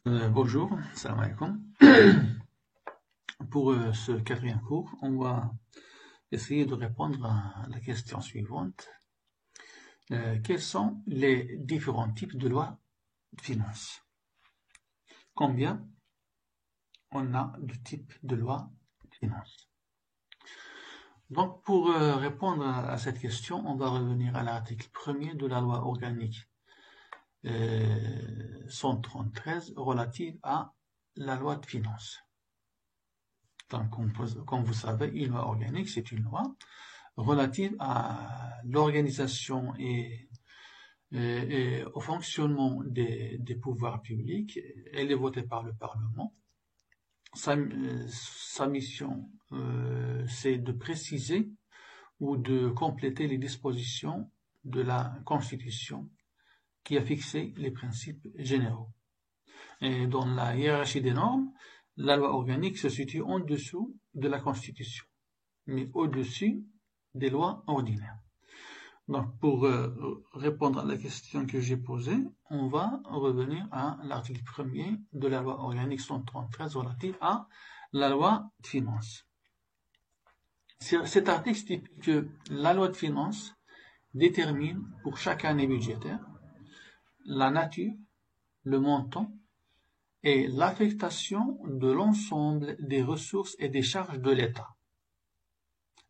Bonjour, salam alaikum. Pour ce quatrième cours, on va essayer de répondre à la question suivante. Quels sont les différents types de lois de finances? Combien on a de types de lois de finances? Donc, pour répondre à cette question, on va revenir à l'article 1er de la loi organique 133 relative à la loi de finances. Donc, comme vous savez, une loi organique, c'est une loi relative à l'organisation et au fonctionnement des pouvoirs publics. Elle est votée par le Parlement. Sa mission, c'est de préciser ou de compléter les dispositions de la Constitution qui a fixé les principes généraux. Et dans la hiérarchie des normes, la loi organique se situe en dessous de la Constitution, mais au-dessus des lois ordinaires. Donc, pour répondre à la question que j'ai posée, on va revenir à l'article 1er de la loi organique 133 relative à la loi de finances. Cet article stipule que la loi de finances détermine pour chaque année budgétaire la nature, le montant et l'affectation de l'ensemble des ressources et des charges de l'État,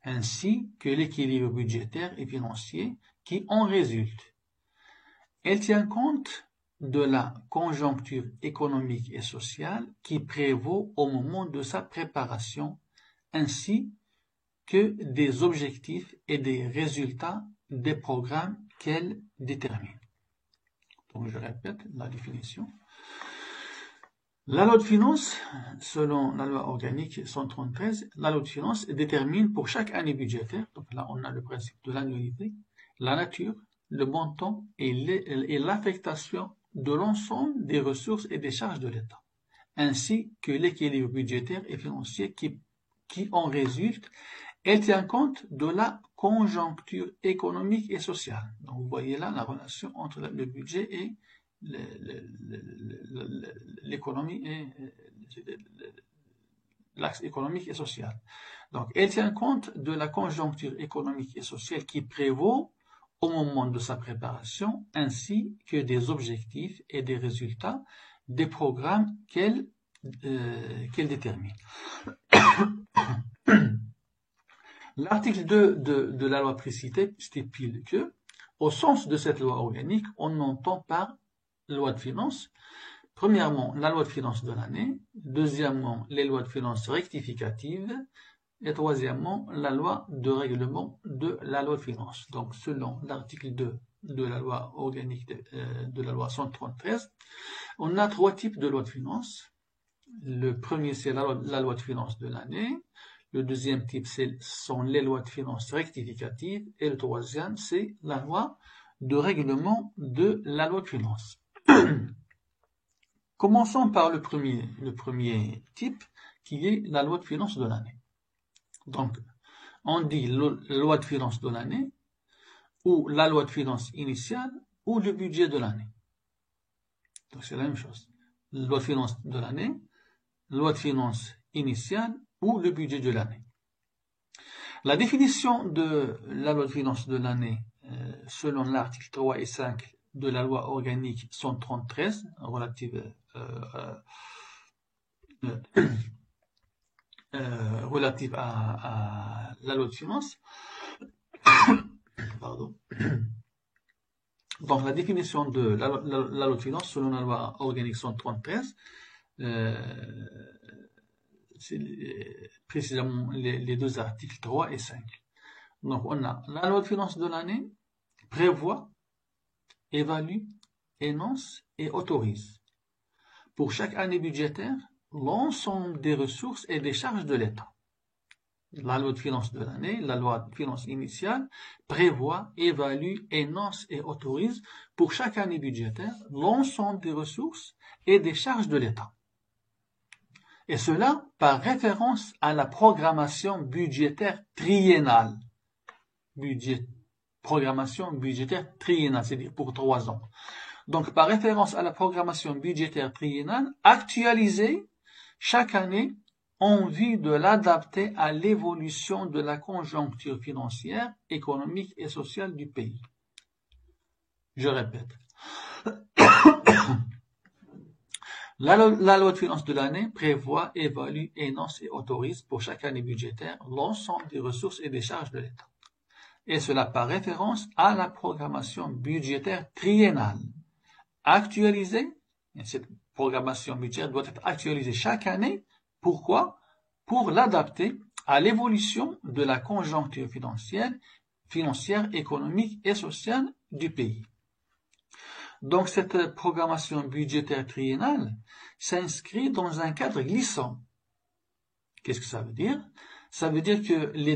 ainsi que l'équilibre budgétaire et financier qui en résulte. Elle tient compte de la conjoncture économique et sociale qui prévaut au moment de sa préparation, ainsi que des objectifs et des résultats des programmes qu'elle détermine. Donc je répète la définition. La loi de finances, selon la loi organique 133, la loi de finances détermine pour chaque année budgétaire, donc là on a le principe de l'annualité, la nature, le montant et l'affectation de l'ensemble des ressources et des charges de l'État, ainsi que l'équilibre budgétaire et financier qui en résulte. Elle tient compte de la conjoncture économique et sociale. Donc vous voyez là la relation entre le budget et l'économie et l'axe économique et social. Donc, elle tient compte de la conjoncture économique et sociale qui prévaut au moment de sa préparation, ainsi que des objectifs et des résultats des programmes qu'elle détermine. L'article 2 de la loi précitée stipule que, au sens de cette loi organique, on entend par loi de finances, premièrement, la loi de finances de l'année, deuxièmement, les lois de finances rectificatives, et troisièmement, la loi de règlement de la loi de finances. Donc, selon l'article 2 de la loi organique de la loi 133, on a trois types de lois de finances. Le premier, c'est la loi de finances de l'année. Le deuxième type, sont les lois de finances rectificatives. Et le troisième, c'est la loi de règlement de la loi de finances. Commençons par le premier type, qui est la loi de finances de l'année. Donc, on dit loi de finances de l'année, ou la loi de finances initiale, ou le budget de l'année. Donc, c'est la même chose. Loi de finances de l'année, loi de finances initiale, ou le budget de l'année. La définition de la loi de finances de l'année, selon l'article 3 et 5 de la loi organique 133, relative à la loi de finances. Pardon. Donc la définition de la loi de finances selon la loi organique 133, c'est précisément les deux articles 3 et 5. Donc on a la loi de finances de l'année prévoit, évalue, énonce et autorise pour chaque année budgétaire l'ensemble des ressources et des charges de l'État. La loi de finances de l'année, la loi de finances initiale, prévoit, évalue, énonce et autorise pour chaque année budgétaire l'ensemble des ressources et des charges de l'État. Et cela par référence à la programmation budgétaire triennale. Programmation budgétaire triennale, c'est-à-dire pour 3 ans. Donc, par référence à la programmation budgétaire triennale, actualisée chaque année en vue de l'adapter à l'évolution de la conjoncture financière, économique et sociale du pays. Je répète. La loi de finances de l'année prévoit, évalue, énonce et autorise pour chaque année budgétaire l'ensemble des ressources et des charges de l'État. Et cela par référence à la programmation budgétaire triennale. Actualisée, cette programmation budgétaire doit être actualisée chaque année. Pourquoi? Pour l'adapter à l'évolution de la conjoncture financière, économique et sociale du pays. Donc, cette programmation budgétaire triennale s'inscrit dans un cadre glissant. Qu'est-ce que ça veut dire? Ça veut dire que les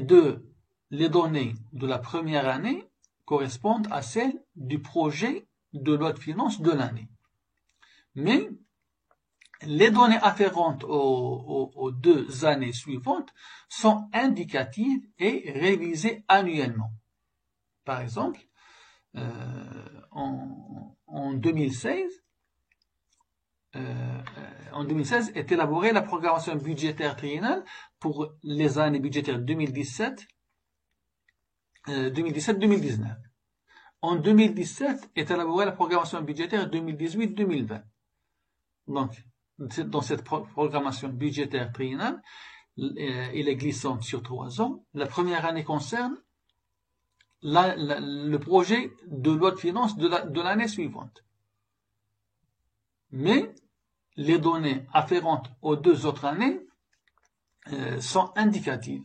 données de la première année correspondent à celles du projet de loi de finances de l'année. Mais les données afférentes aux 2 années suivantes sont indicatives et révisées annuellement. Par exemple, en 2016 est élaborée la programmation budgétaire triennale pour les années budgétaires 2017-2019. En 2017 est élaborée la programmation budgétaire 2018-2020. Donc, dans cette programmation budgétaire triennale, il est glissante sur 3 ans. La première année concerne le projet de loi de finances de l'année suivante. Mais les données afférentes aux 2 autres années sont indicatives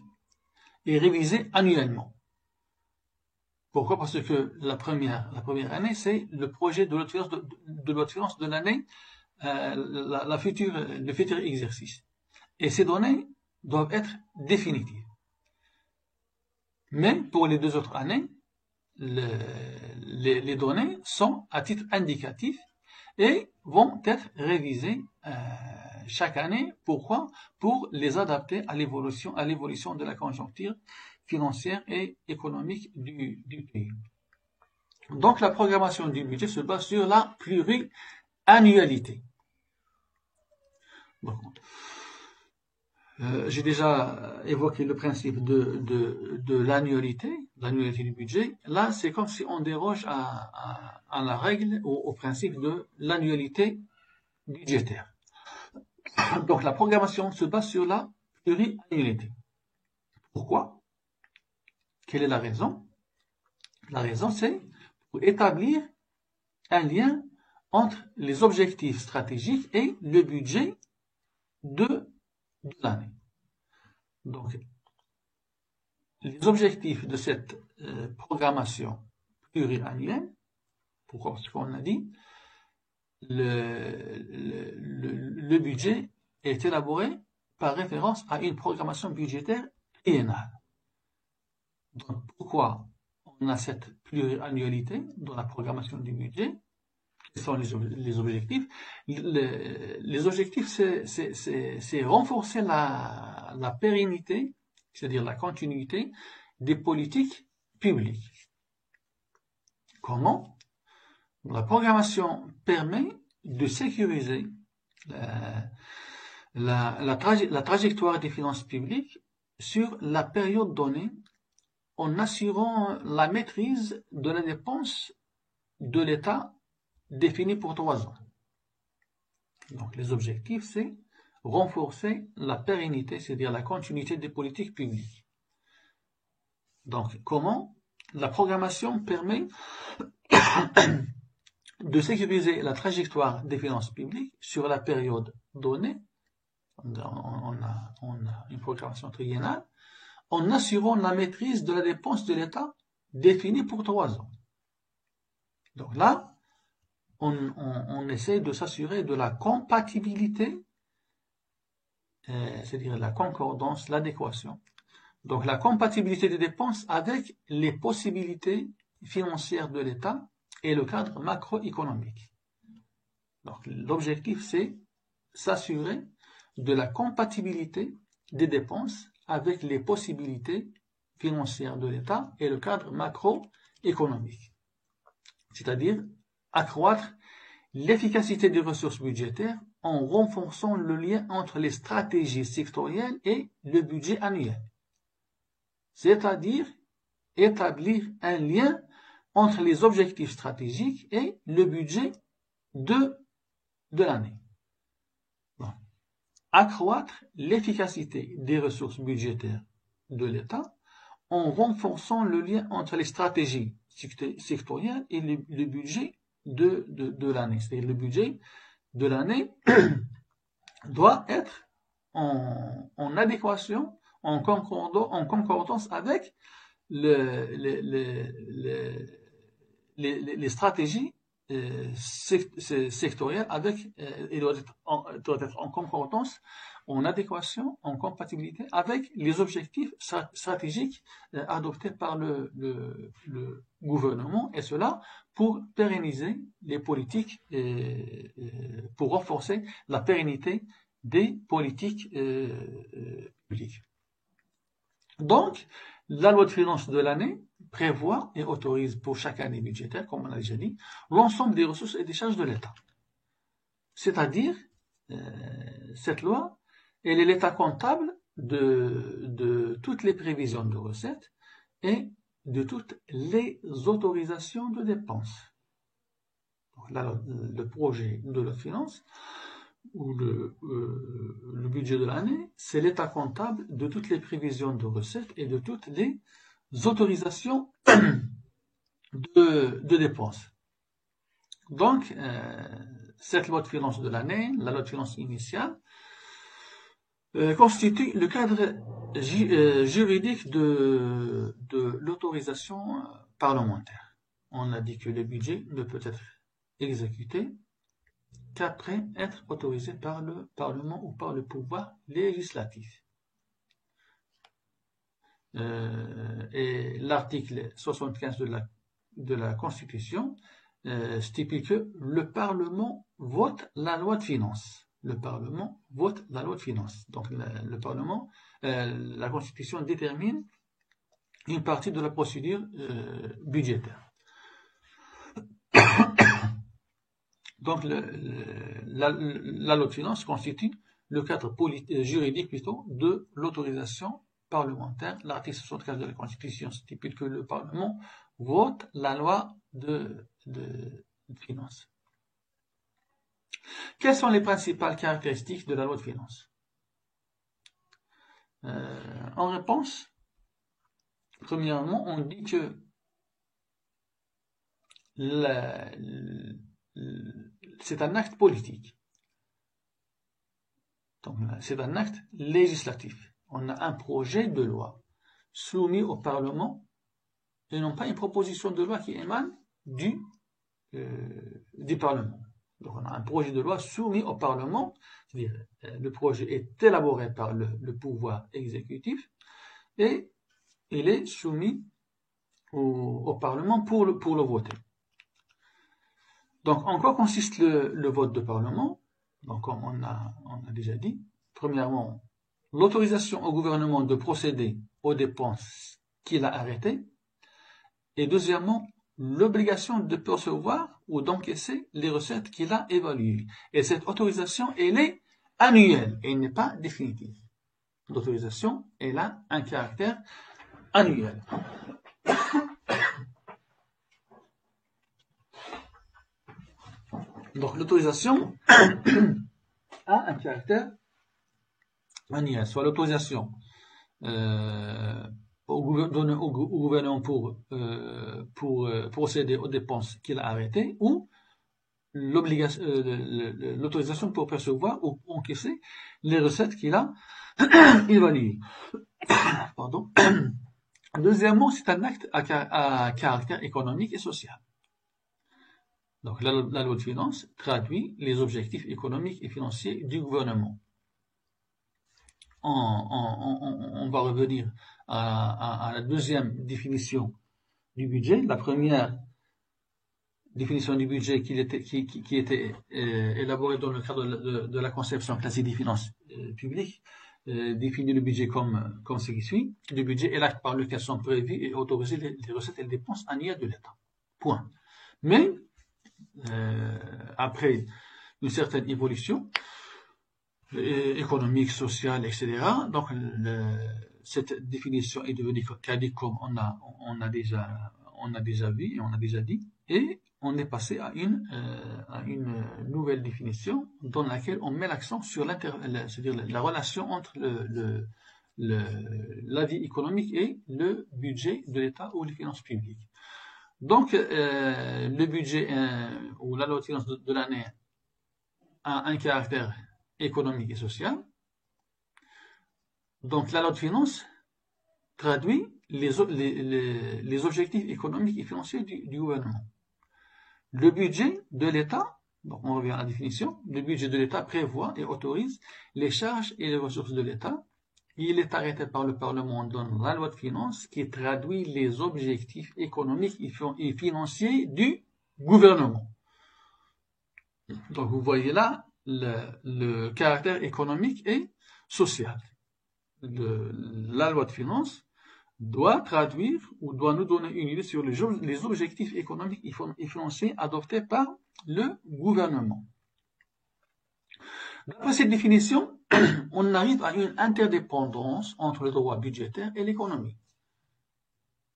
et révisées annuellement. Pourquoi? Parce que la première année, c'est le projet de loi de finances de l'année, le futur exercice. Et ces données doivent être définitives. Mais pour les 2 autres années, les données sont à titre indicatif et vont être révisées chaque année. Pourquoi? Pour les adapter à l'évolution de la conjoncture financière et économique du pays. Donc la programmation du budget se base sur la pluriannualité. Bon. J'ai déjà évoqué le principe de l'annualité du budget. Là, c'est comme si on déroge à la règle, au principe de l'annualité budgétaire. Donc, la programmation se base sur la pluriannualité. Pourquoi? Quelle est la raison? La raison, c'est pour établir un lien entre les objectifs stratégiques et le budget de l'année. Donc, les objectifs de cette programmation pluriannuelle, pourquoi? Parce qu'on a dit, le budget est élaboré par référence à une programmation budgétaire triennale. Donc, pourquoi on a cette pluriannualité dans la programmation du budget? Quels sont les objectifs? Les objectifs, c'est renforcer la pérennité, c'est-à-dire la continuité des politiques publiques. Comment? La programmation permet de sécuriser la trajectoire des finances publiques sur la période donnée en assurant la maîtrise de la dépense de l'État définie pour 3 ans. Donc les objectifs, c'est renforcer la pérennité, c'est-à-dire la continuité des politiques publiques. Donc comment? La programmation permet de sécuriser la trajectoire des finances publiques sur la période donnée. On a une programmation triennale en assurant la maîtrise de la dépense de l'État définie pour 3 ans. Donc là, on essaie de s'assurer de la compatibilité, c'est-à-dire la concordance, l'adéquation. Donc la compatibilité des dépenses avec les possibilités financières de l'État et le cadre macroéconomique. Donc l'objectif, c'est s'assurer de la compatibilité des dépenses avec les possibilités financières de l'État et le cadre macroéconomique. C'est-à-dire accroître l'efficacité des ressources budgétaires en renforçant le lien entre les stratégies sectorielles et le budget annuel. C'est-à-dire établir un lien entre les objectifs stratégiques et le budget de l'année. Bon. Accroître l'efficacité des ressources budgétaires de l'État en renforçant le lien entre les stratégies sectorielles et le budget de l'année. C'est-à-dire le budget de l'année doit être en adéquation, en concordance avec les stratégies sectorielles, il doit être en concordance, en adéquation, en compatibilité avec les objectifs stratégiques adoptés par le gouvernement, et cela pour pérenniser les politiques, pour renforcer la pérennité des politiques publiques. Donc, la loi de finances de l'année prévoit et autorise pour chaque année budgétaire, comme on a déjà dit, l'ensemble des ressources et des charges de l'État. C'est-à-dire, cette loi, elle est l'état comptable de toutes les prévisions de recettes et de toutes les autorisations de dépenses. Donc, là, le projet de loi de finances ou le budget de l'année, c'est l'état comptable de toutes les prévisions de recettes et de toutes les autorisations de dépenses. Donc, cette loi de finances de l'année, la loi de finances initiale, constitue le cadre juridique de l'autorisation parlementaire. On a dit que le budget ne peut être exécuté qu'après être autorisé par le Parlement ou par le pouvoir législatif. Et l'article 75 de la Constitution stipule que le Parlement vote la loi de finances. Le Parlement vote la loi de finances. Donc le Parlement, la Constitution détermine une partie de la procédure budgétaire. Donc la loi de finances constitue le cadre juridique plutôt de l'autorisation parlementaire. L'article 75 de la Constitution stipule que le Parlement vote la loi de finances. Quelles sont les principales caractéristiques de la loi de finances? En réponse, premièrement, on dit que c'est un acte politique. Donc, c'est un acte législatif. On a un projet de loi soumis au Parlement et non pas une proposition de loi qui émane du Parlement. Donc, on a un projet de loi soumis au Parlement, c'est-à-dire le projet est élaboré par le pouvoir exécutif et il est soumis au Parlement pour le voter. Donc, en quoi consiste le vote de Parlement? Donc, comme on a déjà dit, premièrement, l'autorisation au gouvernement de procéder aux dépenses qu'il a arrêtées, et deuxièmement, l'obligation de percevoir ou d'encaisser les recettes qu'il a évaluées. Et cette autorisation, elle est annuelle, elle n'est pas définitive. L'autorisation, elle a un caractère annuel. Donc l'autorisation a un caractère annuel, soit l'autorisation donnée au gouvernement pour procéder aux dépenses qu'il a arrêtées, ou l'autorisation pour percevoir ou encaisser les recettes qu'il a évaluées. Pardon. Deuxièmement, c'est un acte à caractère économique et social. Donc, la loi de finances traduit les objectifs économiques et financiers du gouvernement. On va revenir à la deuxième définition du budget. La première définition du budget qui était élaborée dans le cadre de la conception classique des finances publiques définit le budget comme ce qui suit. Le budget est l'acte par lequel sont prévues et autorisées les recettes et les dépenses annuelles de l'État. Point. Mais après une certaine évolution économique, sociale, etc. Donc, cette définition est devenue caduque comme on a déjà vu et on a déjà dit, et on est passé à une nouvelle définition dans laquelle on met l'accent sur c'est-à-dire la relation entre la vie économique et le budget de l'État ou les finances publiques. Donc, le budget ou la loi de finances de l'année a un caractère économique et social. Donc, la loi de finances traduit les objectifs économiques et financiers du gouvernement. Le budget de l'État, donc on revient à la définition, le budget de l'État prévoit et autorise les charges et les ressources de l'État. Il est arrêté par le Parlement dans la loi de finances qui traduit les objectifs économiques et financiers du gouvernement. Donc vous voyez là le caractère économique et social. La loi de finances doit traduire ou doit nous donner une idée sur les objectifs économiques et financiers adoptés par le gouvernement. D'après cette définition, on arrive à une interdépendance entre le droit budgétaire et l'économie.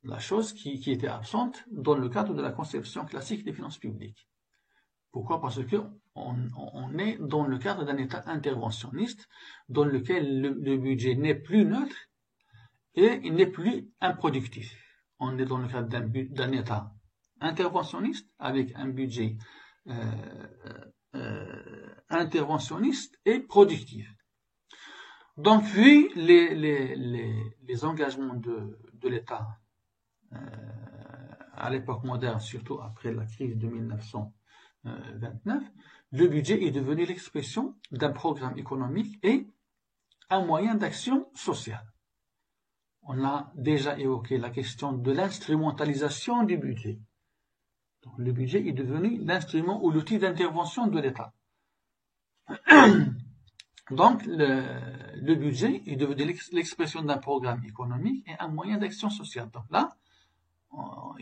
La chose qui était absente dans le cadre de la conception classique des finances publiques. Pourquoi? Parce qu'on est dans le cadre d'un État interventionniste dans lequel le budget n'est plus neutre et il n'est plus improductif. On est dans le cadre d'un État interventionniste avec un budget interventionniste et productif. Donc, vu les engagements de l'État à l'époque moderne, surtout après la crise de 1929, le budget est devenu l'expression d'un programme économique et un moyen d'action sociale. On a déjà évoqué la question de l'instrumentalisation du budget. Donc, le budget est devenu l'instrument ou l'outil d'intervention de l'État. Donc, le budget est devenu l'expression d'un programme économique et un moyen d'action sociale. Donc là, on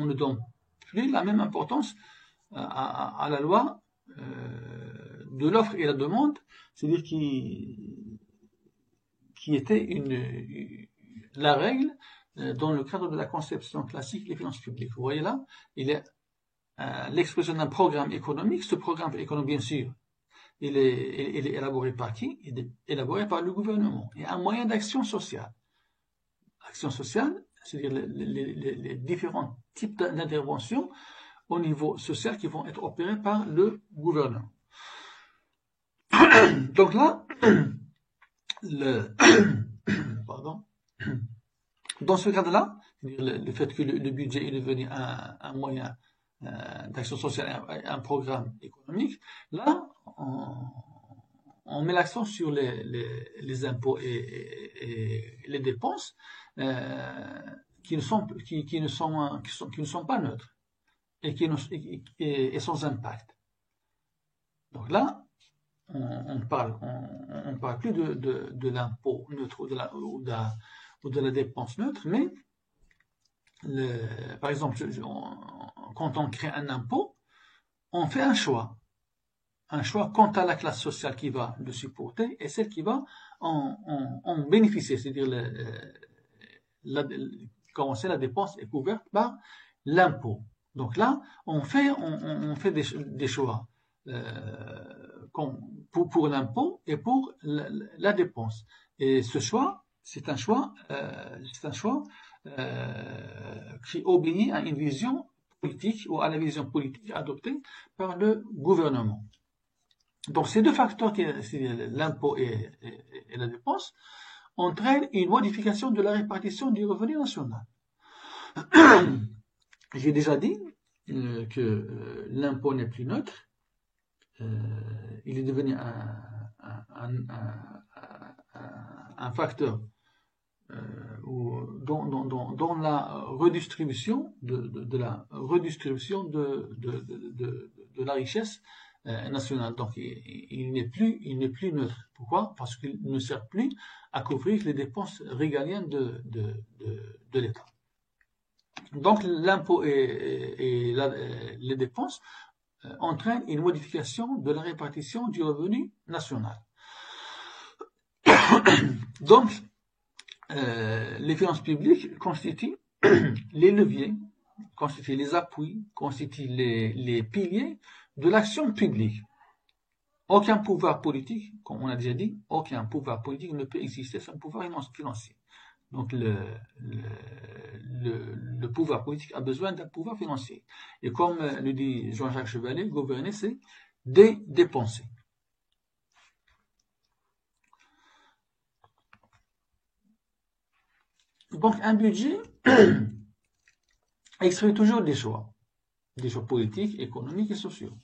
ne donne plus la même importance à la loi de l'offre et la demande, c'est-à-dire qui était la règle dans le cadre de la conception classique des finances publiques. Vous voyez là, il est l'expression d'un programme économique. Ce programme économique, bien sûr, il est élaboré par qui? Il est élaboré par le gouvernement. Et un moyen d'action sociale. Action sociale, c'est-à-dire les différents types d'interventions au niveau social qui vont être opérés par le gouvernement. Donc là, pardon, dans ce cadre-là, le fait que le budget est devenu un moyen d'action sociale, un programme économique, là, on met l'accent sur les impôts et les dépenses qui ne sont pas neutres et sans impact. Donc là, on parle plus de l'impôt neutre ou de la dépense neutre, mais par exemple, quand on crée un impôt, on fait un choix quant à la classe sociale qui va le supporter et celle qui va en bénéficier, c'est-à-dire la dépense est couverte par l'impôt. Donc là, on fait des choix pour l'impôt et pour la dépense. Et ce choix, c'est un choix qui obéit à une vision politique ou à la vision politique adoptée par le gouvernement. Donc ces deux facteurs, l'impôt et la dépense, entraînent une modification de la répartition du revenu national. J'ai déjà dit que l'impôt n'est plus neutre. Il est devenu un facteur dans la redistribution de la richesse nationale. Donc il n'est plus neutre. Pourquoi? Parce qu'il ne sert plus à couvrir les dépenses régaliennes de l'État. Donc l'impôt et les dépenses entraînent une modification de la répartition du revenu national. Donc, les finances publiques constituent les leviers, constituent les appuis, constituent les piliers de l'action publique. Aucun pouvoir politique, comme on a déjà dit, aucun pouvoir politique ne peut exister sans pouvoir financier. Donc le pouvoir politique a besoin d'un pouvoir financier. Et comme le dit Jean-Jacques Chevalier, gouverner, c'est dépenser. Donc un budget exprime toujours des choix politiques, économiques et sociaux.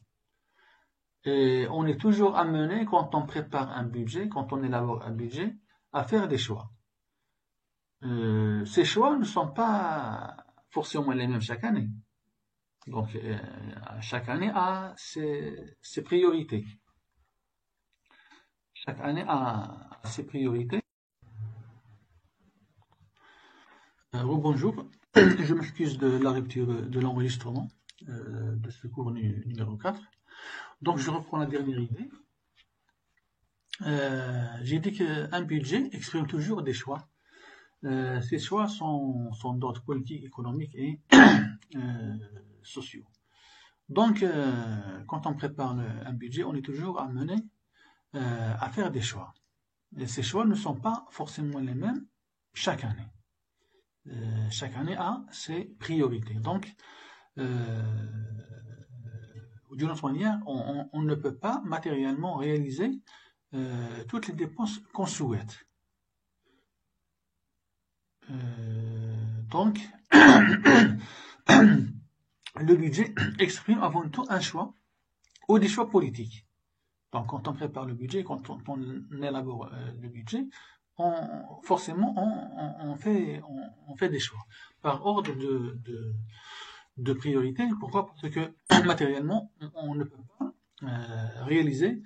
Et on est toujours amené, quand on prépare un budget, quand on élabore un budget, à faire des choix. Ces choix ne sont pas forcément les mêmes chaque année. Donc, chaque année a ses priorités. Chaque année a ses priorités. Bonjour, je m'excuse de la rupture de l'enregistrement de ce cours numéro 4. Donc, je reprends la dernière idée. J'ai dit qu'un budget exprime toujours des choix. Ces choix sont d'ordre politique, économique et sociaux. Donc, quand on prépare un budget, on est toujours amené à faire des choix. Et ces choix ne sont pas forcément les mêmes chaque année. Chaque année a ses priorités. Donc, d'une autre manière, on ne peut pas matériellement réaliser toutes les dépenses qu'on souhaite. Donc, le budget exprime avant tout un choix ou des choix politiques. Donc, quand on prépare le budget, quand on élabore le budget, forcément, on fait des choix par ordre de priorité. Pourquoi? Parce que matériellement, on ne peut pas réaliser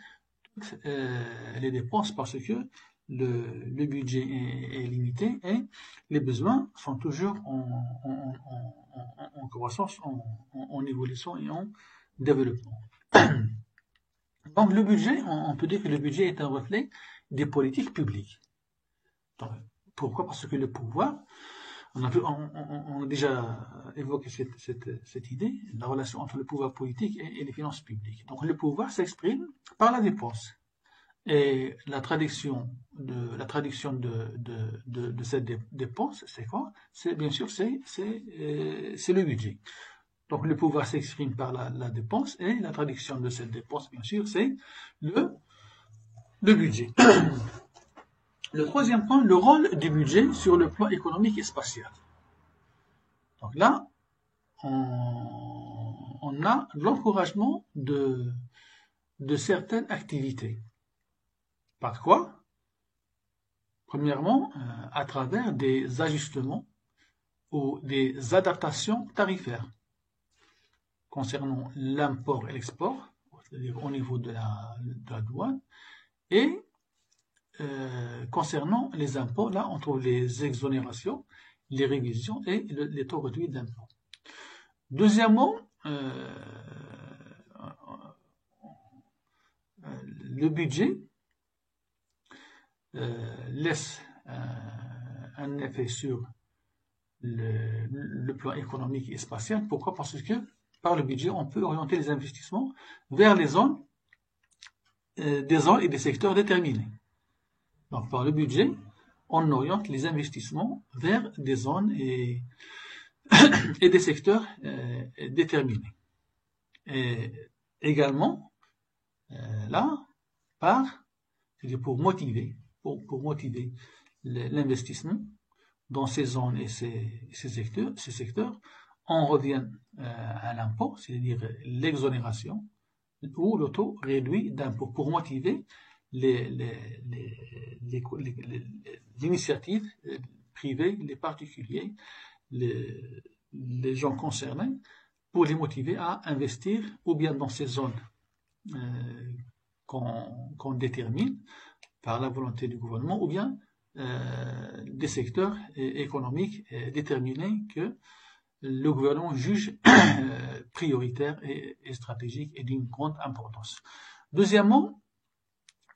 toutes les dépenses parce que le budget est limité et les besoins sont toujours en croissance, en évolution et en développement. Donc le budget, on peut dire que le budget est un reflet des politiques publiques. Donc, pourquoi? Parce que le pouvoir, on a déjà évoqué cette idée, la relation entre le pouvoir politique et les finances publiques. Donc le pouvoir s'exprime par la dépense. Et la traduction de cette dépense, c'est quoi? C'est bien sûr c'est le budget. Donc le pouvoir s'exprime par la dépense et la traduction de cette dépense, bien sûr, c'est le budget. Le troisième point, le rôle du budget sur le plan économique et spatial. Donc là, on a l'encouragement de certaines activités. Par quoi? Premièrement, à travers des ajustements ou des adaptations tarifaires concernant l'import et l'export, c'est-à-dire au niveau de la douane, et concernant les impôts, là on trouve les exonérations, les révisions et les taux réduits d'impôt. Deuxièmement, le budget laisse un effet sur le plan économique et spatial. Pourquoi? Parce que par le budget, on peut orienter les investissements vers des zones et des secteurs déterminés. Donc par le budget, on oriente les investissements vers des zones et des secteurs déterminés. Et également, là, c'est-à-dire pour motiver l'investissement dans ces zones et ces secteurs, on revient à l'impôt, c'est-à-dire l'exonération ou le taux réduit d'impôt pour motiver l'initiative privée, les particuliers, les gens concernés, pour les motiver à investir ou bien dans ces zones qu'on détermine par la volonté du gouvernement, ou bien des secteurs économiques déterminés que le gouvernement juge prioritaire et stratégique et d'une grande importance. Deuxièmement,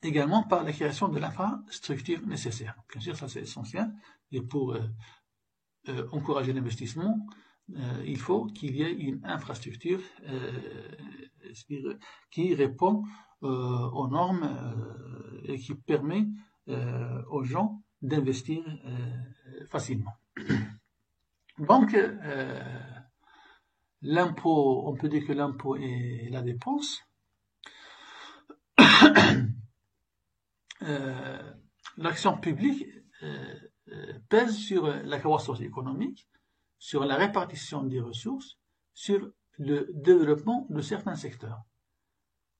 également par la création de l'infrastructure nécessaire. Bien sûr, ça c'est essentiel. Et pour encourager l'investissement, il faut qu'il y ait une infrastructure qui répond aux normes et qui permet aux gens d'investir facilement. Donc, l'impôt, on peut dire que l'impôt est la dépense. L'action publique pèse sur la croissance économique, sur la répartition des ressources, sur le développement de certains secteurs.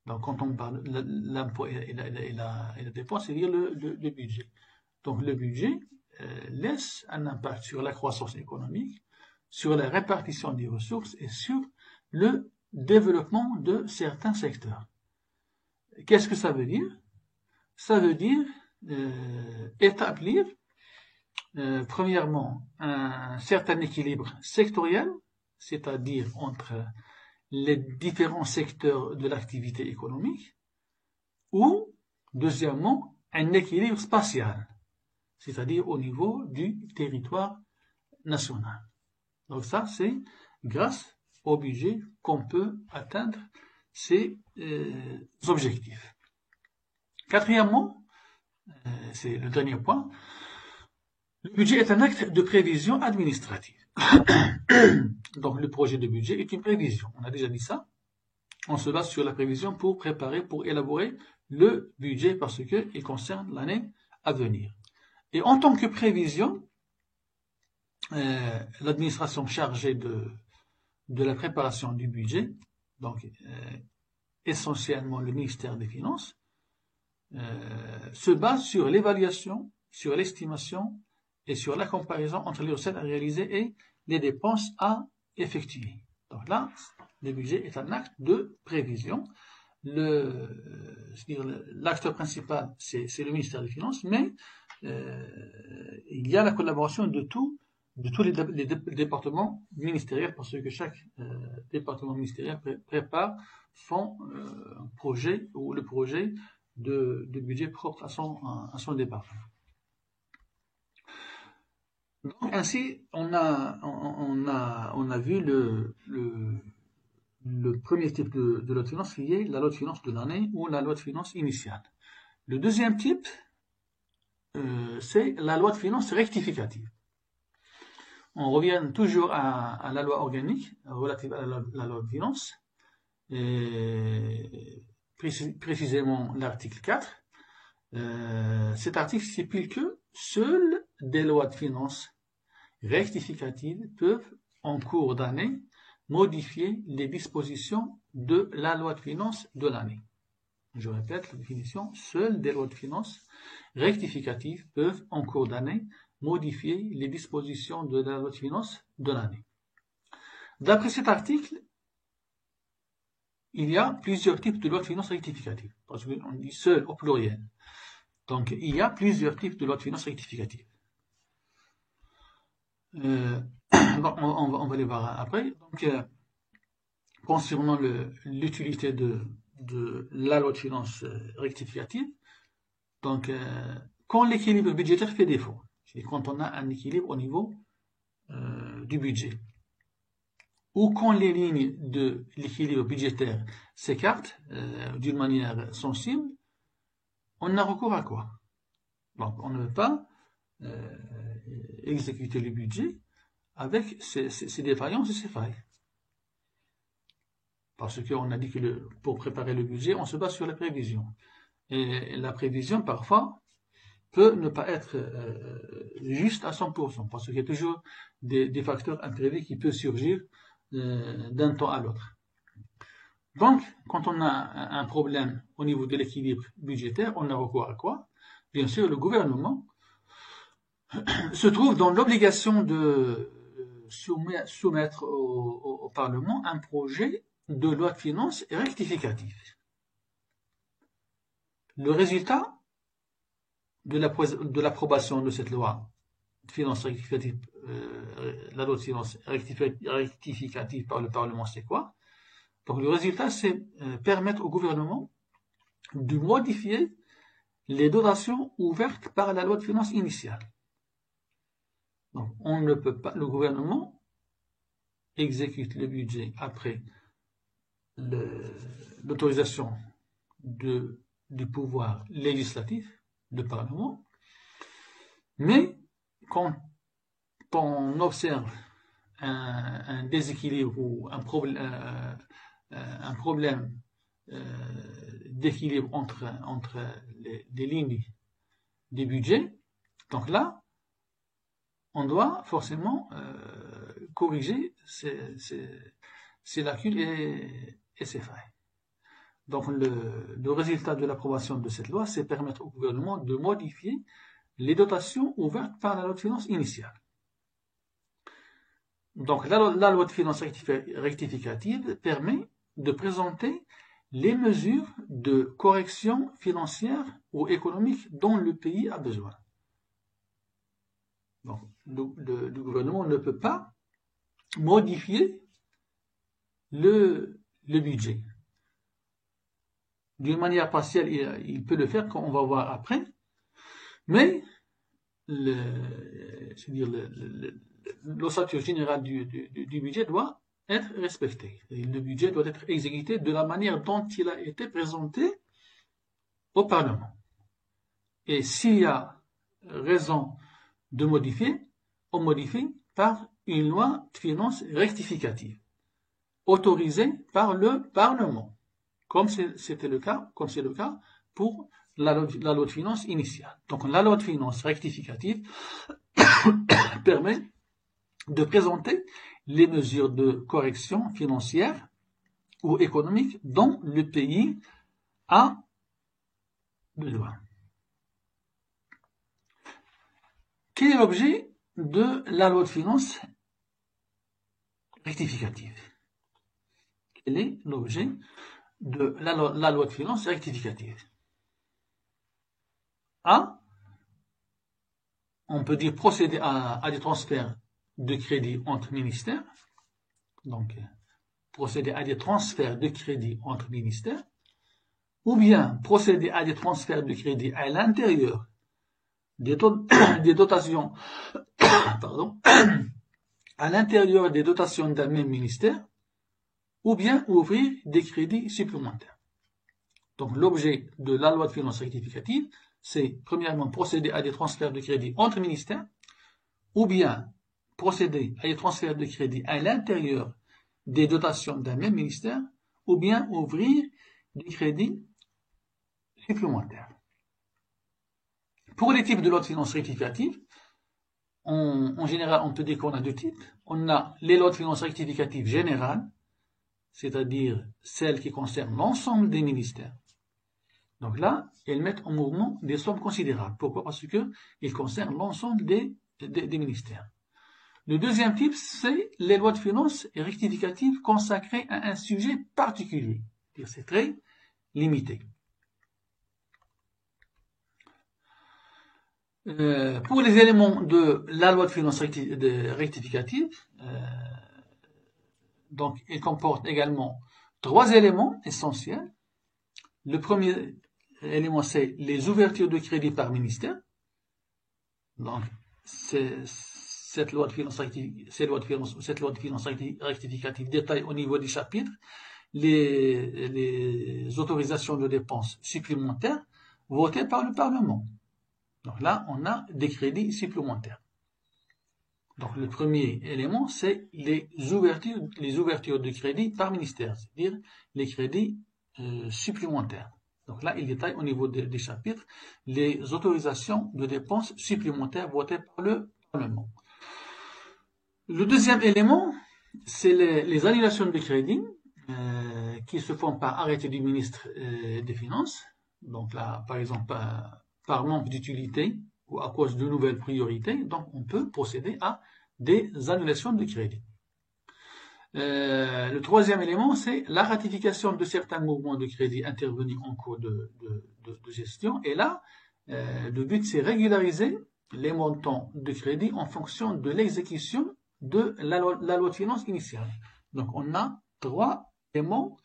Donc, quand on parle de l'impôt et la dépense, c'est-à-dire le budget. Donc, le budget laisse un impact sur la croissance économique, sur la répartition des ressources et sur le développement de certains secteurs. Qu'est-ce que ça veut dire? Ça veut dire établir, premièrement, un certain équilibre sectoriel, c'est-à-dire entre les différents secteurs de l'activité économique, ou, deuxièmement, un équilibre spatial, c'est-à-dire au niveau du territoire national. Donc ça, c'est grâce au budget qu'on peut atteindre ces objectifs. Quatrièmement, c'est le dernier point, le budget est un acte de prévision administrative. Donc le projet de budget est une prévision. On a déjà dit ça. On se base sur la prévision pour élaborer le budget parce qu'il concerne l'année à venir. Et en tant que prévision, l'administration chargée de la préparation du budget, donc essentiellement le ministère des Finances, se base sur l'évaluation, sur l'estimation et sur la comparaison entre les recettes à réaliser et les dépenses à effectuer. Donc là, le budget est un acte de prévision. L'acteur principal, c'est le ministère des Finances, mais il y a la collaboration de tous les départements ministériels, parce que chaque département ministériel prépare son projet ou le projet de budget propre à son département. Donc, ainsi, on a vu le premier type de loi de finances qui est la loi de finances de l'année ou la loi de finances initiale. Le deuxième type, c'est la loi de finances rectificative. On revient toujours à la loi organique relative à la loi de finances, et précisément l'article 4. Cet article stipule que seules des lois de finances rectificatives peuvent, en cours d'année, modifier les dispositions de la loi de finances de l'année. Je répète la définition, seules des lois de finances rectificatives peuvent, en cours d'année, modifier les dispositions de la loi de finances de l'année. D'après cet article, il y a plusieurs types de lois de finances rectificatives, parce qu'on dit seul au pluriel. Donc, il y a plusieurs types de lois de finances rectificatives. On va les voir après. Donc, concernant l'utilité de la loi de finances rectificative, donc, quand l'équilibre budgétaire fait défaut, c'est quand on a un équilibre au niveau du budget, ou quand les lignes de l'équilibre budgétaire s'écartent d'une manière sensible, on a recours à quoi? Donc, on ne veut pas exécuter le budget avec ces défaillances et ces failles. Parce qu'on a dit que pour préparer le budget, on se base sur la prévision. Et la prévision, parfois, peut ne pas être juste à 100%, parce qu'il y a toujours des facteurs imprévus qui peuvent surgir d'un temps à l'autre. Donc, quand on a un problème au niveau de l'équilibre budgétaire, on a recours à quoi? Bien sûr, le gouvernement se trouve dans l'obligation de soumettre au Parlement un projet de loi de finances rectificative. Le résultat de l'approbation de cette loi de finances de finances rectificative par le Parlement, c'est quoi? Donc le résultat, c'est permettre au gouvernement de modifier les dotations ouvertes par la loi de finances initiale. Donc on ne peut pas, le gouvernement exécute le budget après l'autorisation du pouvoir législatif, du Parlement, mais quand on observe un déséquilibre ou un problème d'équilibre entre les lignes des budgets, donc là, on doit forcément corriger ces lacunes et ces failles. Donc le résultat de l'approbation de cette loi, c'est permettre au gouvernement de modifier les dotations ouvertes par la loi de finances initiale. Donc la loi de finances rectificative permet de présenter les mesures de correction financière ou économique dont le pays a besoin. Donc le gouvernement ne peut pas modifier le budget. D'une manière partielle, il peut le faire, comme on va voir après, mais l'ossature générale du budget doit être respectée. Le budget doit être exécuté de la manière dont il a été présenté au Parlement. Et s'il y a raison de modifier, on modifie par une loi de finances rectificative, autorisée par le Parlement, comme c'est le cas pour la loi de finances initiale. Donc la loi de finances rectificative permet de présenter les mesures de correction financière ou économique dont le pays a besoin. Quel est l'objet de la loi de finances rectificative? Quel est l'objet de la loi de finances rectificative? A, on peut dire procéder à des transferts de crédit entre ministères. Donc, procéder à des transferts de crédit entre ministères. Ou bien procéder à des transferts de crédit à l'intérieur des dotations, pardon, à l'intérieur des dotations d'un même ministère, ou bien ouvrir des crédits supplémentaires. Donc l'objet de la loi de finances rectificative, c'est premièrement procéder à des transferts de crédit entre ministères, ou bien procéder à des transferts de crédit à l'intérieur des dotations d'un même ministère, ou bien ouvrir des crédits supplémentaires. Pour les types de lois de finances rectificatives, en général, on peut dire qu'on a deux types. On a les lois de finances rectificatives générales, c'est-à-dire celles qui concernent l'ensemble des ministères. Donc là, elles mettent en mouvement des sommes considérables. Pourquoi? Parce qu'elles concernent l'ensemble des ministères. Le deuxième type, c'est les lois de finances rectificatives consacrées à un sujet particulier. C'est très limité. Pour les éléments de la loi de finances rectificative, donc il comporte également trois éléments essentiels. Le premier élément, c'est les ouvertures de crédit par ministère. Donc, cette loi de finances rectificative détaille au niveau du chapitre les autorisations de dépenses supplémentaires votées par le Parlement. Donc là, on a des crédits supplémentaires. Donc le premier élément, c'est les ouvertures de crédit par ministère, c'est-à-dire les crédits supplémentaires. Donc là, il détaille au niveau des chapitres les autorisations de dépenses supplémentaires votées par le Parlement. Le deuxième élément, c'est les annulations de crédit qui se font par arrêté du ministre des Finances. Donc là, par exemple, par manque d'utilité ou à cause de nouvelles priorités, donc on peut procéder à des annulations de crédit. Le troisième élément, c'est la ratification de certains mouvements de crédit intervenus en cours de gestion. Et là, le but, c'est régulariser les montants de crédit en fonction de l'exécution de la loi de finances initiale. Donc, on a 3 éléments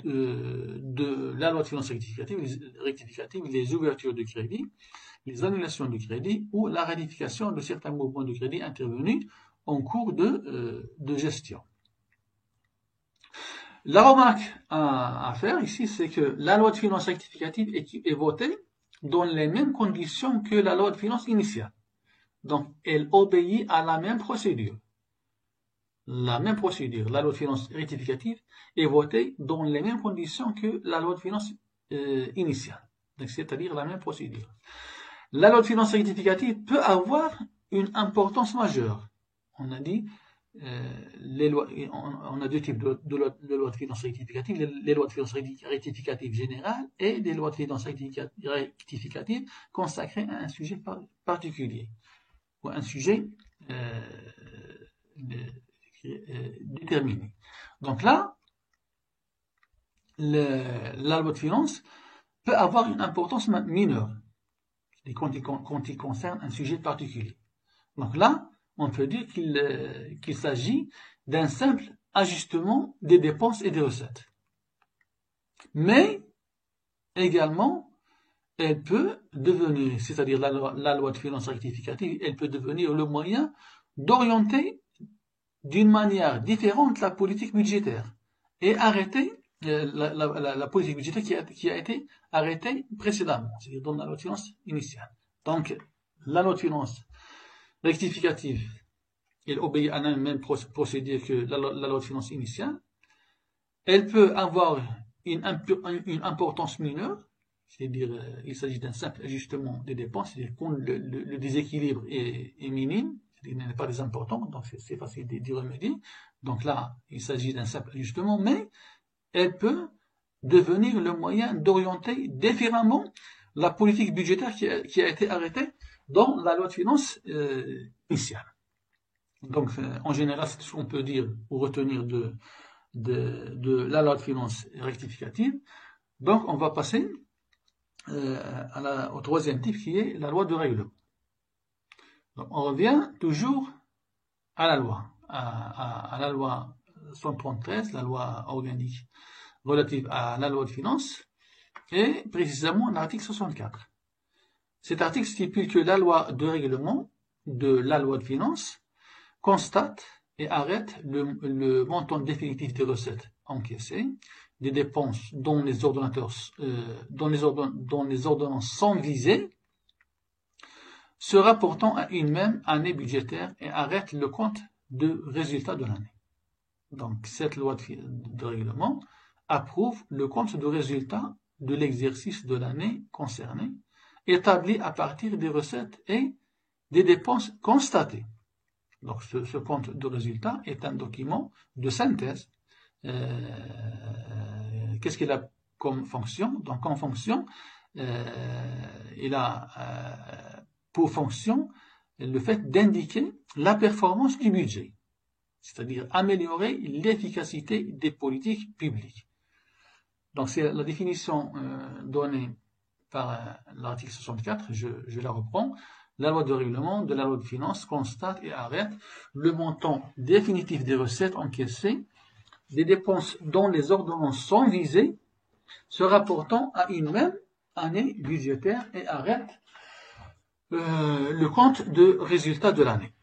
de la loi de finances rectificative, les ouvertures de crédit, les annulations de crédit ou la ratification de certains mouvements de crédit intervenus en cours de gestion. La remarque à faire ici, c'est que la loi de finances rectificative est votée dans les mêmes conditions que la loi de finances initiale. Donc, elle obéit à la même procédure. La même procédure, la loi de finances rectificative est votée dans les mêmes conditions que la loi de finances initiale. C'est-à-dire la même procédure. La loi de finances rectificative peut avoir une importance majeure. On a dit, on a deux types de lois de finances rectificatives, les lois de finances rectificatives générales et des lois de finances rectificatives consacrées à un sujet particulier ou un sujet déterminé. Donc là, la loi de finances peut avoir une importance mineure quand il concerne un sujet particulier. Donc là, on peut dire qu'il s'agit d'un simple ajustement des dépenses et des recettes. Mais également, elle peut devenir, c'est-à-dire la loi de finances rectificative, elle peut devenir le moyen d'orienter d'une manière différente la politique budgétaire et arrêter la politique budgétaire qui a été arrêtée précédemment, c'est-à-dire dans la loi de finances initiale. Donc, la loi de finances rectificative, elle obéit à la même procédure que la loi de finances initiale. Elle peut avoir une importance mineure, c'est-à-dire il s'agit d'un simple ajustement des dépenses, c'est-à-dire quand le déséquilibre est minime, il n'est pas des importants, donc c'est facile d'y remédier. Donc là, il s'agit d'un simple ajustement, mais elle peut devenir le moyen d'orienter différemment la politique budgétaire qui a été arrêtée dans la loi de finances initiale. Donc, en général, c'est ce qu'on peut dire ou retenir de la loi de finances rectificative. Donc, on va passer au troisième type qui est la loi de règlement. Donc, on revient toujours à la loi, à la loi 133, la loi organique relative à la loi de finances, et précisément l'article 64. Cet article stipule que la loi de règlement de la loi de finances constate et arrête le montant définitif des recettes encaissées, des dépenses dont les ordonnances sont visées, se rapportant à une même année budgétaire et arrête le compte de résultat de l'année. Donc, cette loi de règlement approuve le compte de résultat de l'exercice de l'année concernée, établi à partir des recettes et des dépenses constatées. Donc, ce compte de résultat est un document de synthèse. Qu'est-ce qu'il a comme fonction? Donc, en fonction, il a pour fonction le fait d'indiquer la performance du budget, c'est-à-dire améliorer l'efficacité des politiques publiques. Donc, c'est la définition donnée par l'article 64, je la reprends. La loi de règlement de la loi de finances constate et arrête le montant définitif des recettes encaissées, des dépenses dont les ordonnances sont visées, se rapportant à une même année budgétaire et arrête le compte de résultat de l'année.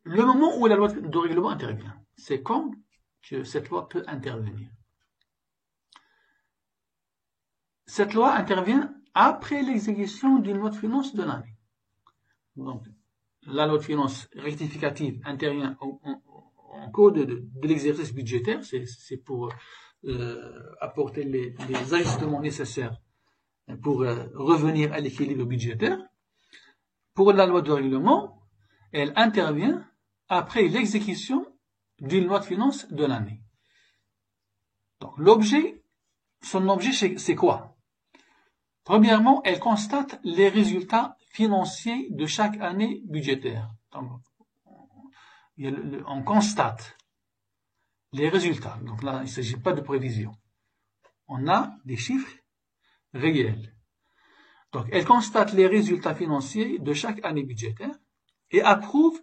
Le moment où la loi de règlement intervient, c'est quand que cette loi peut intervenir. Cette loi intervient après l'exécution d'une loi de finances de l'année. Donc, la loi de finances rectificative intervient en cours de l'exercice budgétaire, c'est pour apporter les ajustements nécessaires pour revenir à l'équilibre budgétaire. Pour la loi de règlement, elle intervient après l'exécution d'une loi de finances de l'année. Donc, son objet, c'est quoi? Premièrement, elle constate les résultats financiers de chaque année budgétaire. Donc, on constate les résultats. Donc là, il ne s'agit pas de prévision. On a des chiffres réels. Donc, elle constate les résultats financiers de chaque année budgétaire et approuve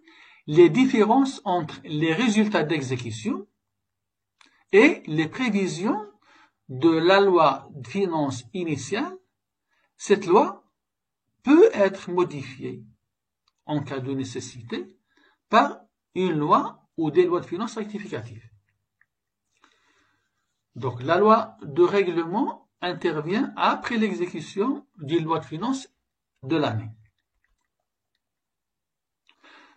les différences entre les résultats d'exécution et les prévisions de la loi de finances initiale. Cette loi peut être modifiée en cas de nécessité par une loi ou des lois de finances rectificatives. Donc, la loi de règlement intervient après l'exécution d'une loi de finances de l'année.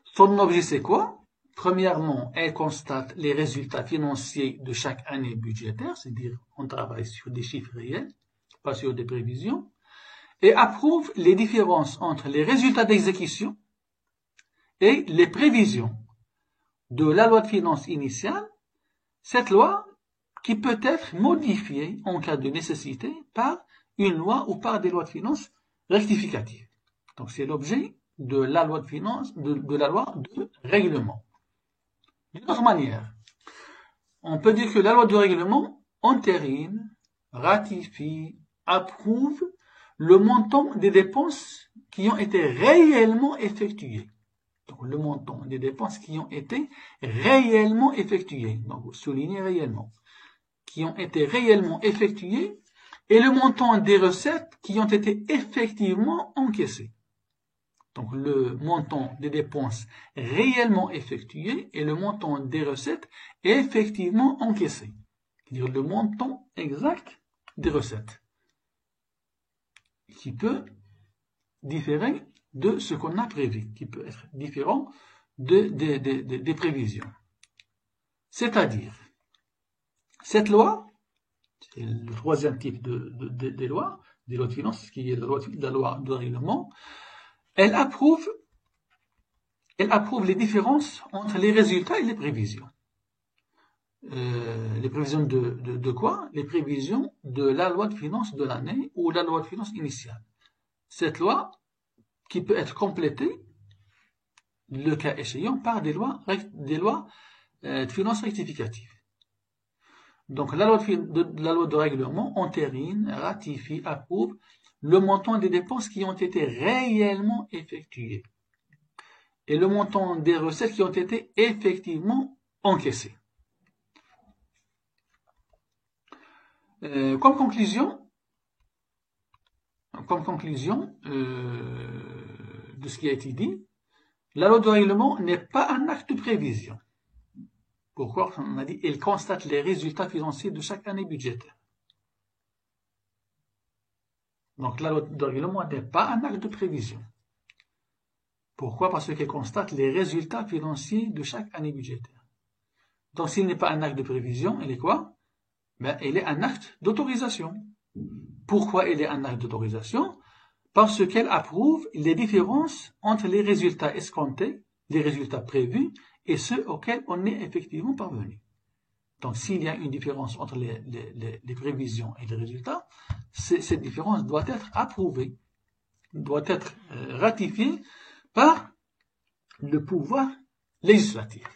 Son objet, c'est quoi? Premièrement, elle constate les résultats financiers de chaque année budgétaire, c'est-à-dire on travaille sur des chiffres réels, pas sur des prévisions, et approuve les différences entre les résultats d'exécution et les prévisions de la loi de finances initiale. Cette loi qui peut être modifiée en cas de nécessité par une loi ou par des lois de finances rectificatives. Donc c'est l'objet de la loi de finances, de la loi de règlement. D'une autre manière, on peut dire que la loi de règlement entérine, ratifie, approuve le montant des dépenses qui ont été réellement effectuées. Donc le montant des dépenses qui ont été réellement effectuées. Donc vous soulignez réellement. Qui ont été réellement effectuées et le montant des recettes qui ont été effectivement encaissées. Donc le montant des dépenses réellement effectuées et le montant des recettes effectivement encaissées. C'est-à-dire le montant exact des recettes. Qui peut différer de ce qu'on a prévu, qui peut être différent des prévisions. C'est-à-dire, cette loi, c'est le troisième type des lois de finances, qui est la loi de règlement, elle approuve les différences entre les résultats et les prévisions. Les prévisions de quoi? Les prévisions de la loi de finances de l'année ou la loi de finances initiale. Cette loi qui peut être complétée, le cas échéant, par des lois de finances rectificatives. Donc, la loi de règlement entérine, ratifie, approuve le montant des dépenses qui ont été réellement effectuées et le montant des recettes qui ont été effectivement encaissées. Comme conclusion de ce qui a été dit, la loi de règlement n'est pas un acte de prévision. Pourquoi? On a dit, elle constate les résultats financiers de chaque année budgétaire. Donc, la loi de règlement n'est pas un acte de prévision. Pourquoi? Parce qu'elle constate les résultats financiers de chaque année budgétaire. Donc, s'il n'est pas un acte de prévision, elle est quoi? Ben, elle est un acte d'autorisation. Pourquoi elle est un acte d'autorisation? Parce qu'elle approuve les différences entre les résultats escomptés, les résultats prévus, et ceux auxquels on est effectivement parvenu. Donc, s'il y a une différence entre les prévisions et les résultats, cette différence doit être approuvée, doit être ratifiée par le pouvoir législatif.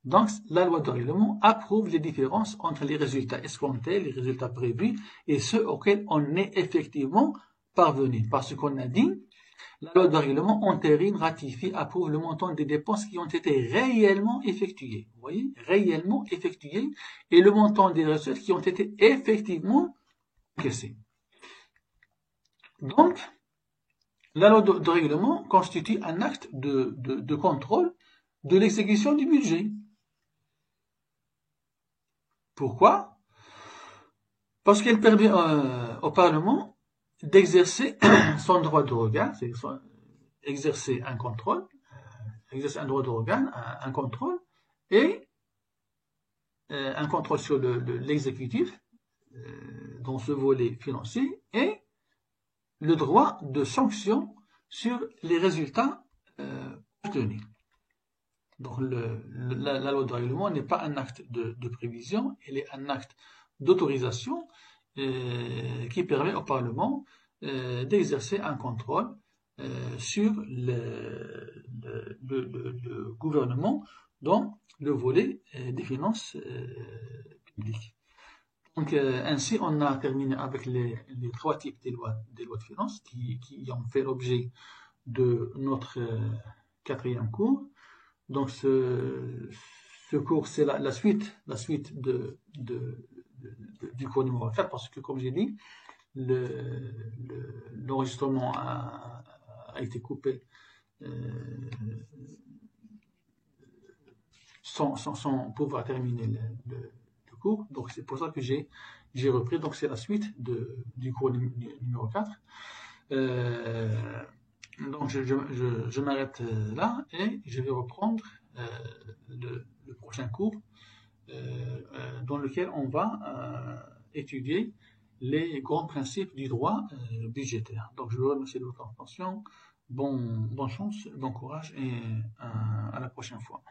Donc, la loi de règlement approuve les différences entre les résultats escomptés, les résultats prévus, et ceux auxquels on est effectivement parvenu. Parce qu'on a dit, la loi de règlement entérine, ratifie, approuve le montant des dépenses qui ont été réellement effectuées. Vous voyez, réellement effectuées, et le montant des recettes qui ont été effectivement encaissées. Donc, la loi de règlement constitue un acte de contrôle de l'exécution du budget. Pourquoi? Parce qu'elle permet au Parlement d'exercer son droit de regard, c'est exercer un contrôle, exercer un droit de regard, un contrôle, et un contrôle sur l'exécutif dans ce volet financier, et le droit de sanction sur les résultats obtenus. Donc la loi de règlement n'est pas un acte de prévision, elle est un acte d'autorisation qui permet au Parlement d'exercer un contrôle sur le gouvernement dans le volet des finances publiques. Donc, ainsi, on a terminé avec les trois types des lois de finances qui ont fait l'objet de notre quatrième cours. Donc, ce cours, c'est la suite du cours numéro 4, parce que, comme j'ai dit, l'enregistrement a été coupé sans pouvoir terminer le cours. Donc, c'est pour ça que j'ai repris. Donc, c'est la suite du cours numéro 4. Donc, je m'arrête là et je vais reprendre le prochain cours dans lequel on va étudier les grands principes du droit budgétaire. Donc, je vous remercie de votre attention. Bonne chance, bon courage et à la prochaine fois.